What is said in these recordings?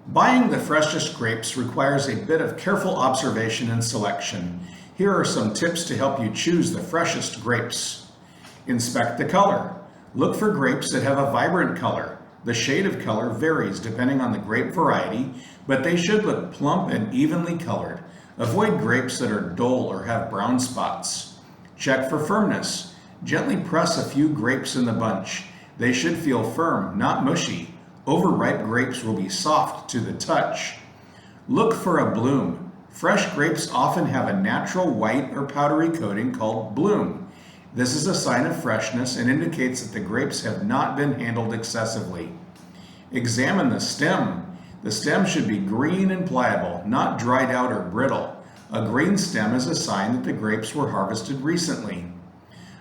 Buying the freshest grapes requires a bit of careful observation and selection. Here are some tips to help you choose the freshest grapes. Inspect the color. Look for grapes that have a vibrant color. The shade of color varies depending on the grape variety, but they should look plump and evenly colored. Avoid grapes that are dull or have brown spots. Check for firmness. Gently press a few grapes in the bunch. They should feel firm, not mushy. Overripe grapes will be soft to the touch. Look for a bloom. Fresh grapes often have a natural white or powdery coating called bloom. This is a sign of freshness and indicates that the grapes have not been handled excessively. Examine the stem. The stem should be green and pliable, not dried out or brittle. A green stem is a sign that the grapes were harvested recently.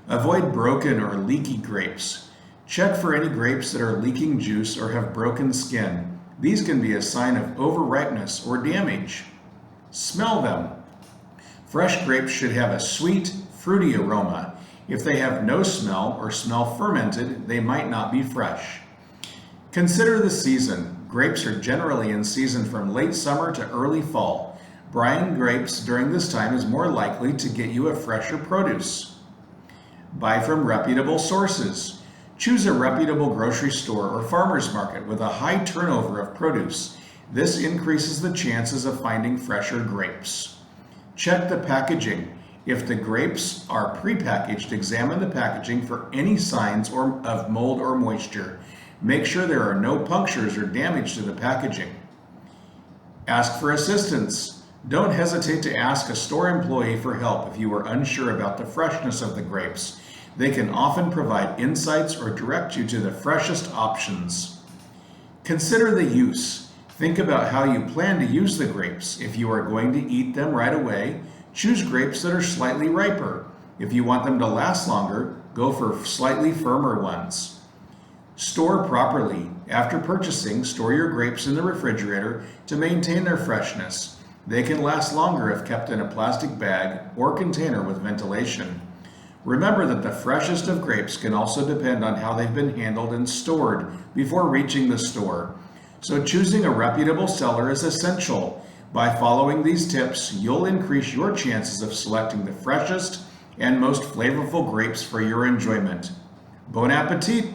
Avoid broken or leaky grapes. Check for any grapes that are leaking juice or have broken skin. These can be a sign of overripeness or damage. Smell them. Fresh grapes should have a sweet, fruity aroma. If they have no smell or smell fermented, they might not be fresh. Consider the season. Grapes are generally in season from late summer to early fall. Buying grapes during this time is more likely to get you a fresher produce. Buy from reputable sources. Choose a reputable grocery store or farmer's market with a high turnover of produce. This increases the chances of finding fresher grapes. Check the packaging. If the grapes are prepackaged, examine the packaging for any signs of mold or moisture. Make sure there are no punctures or damage to the packaging. Ask for assistance. Don't hesitate to ask a store employee for help if you are unsure about the freshness of the grapes. They can often provide insights or direct you to the freshest options. Consider the use. Think about how you plan to use the grapes. If you are going to eat them right away, choose grapes that are slightly riper. If you want them to last longer, go for slightly firmer ones. Store properly. After purchasing, store your grapes in the refrigerator to maintain their freshness. They can last longer if kept in a plastic bag or container with ventilation. Remember that the freshest of grapes can also depend on how they've been handled and stored before reaching the store. So choosing a reputable seller is essential. By following these tips, you'll increase your chances of selecting the freshest and most flavorful grapes for your enjoyment. Bon appetit!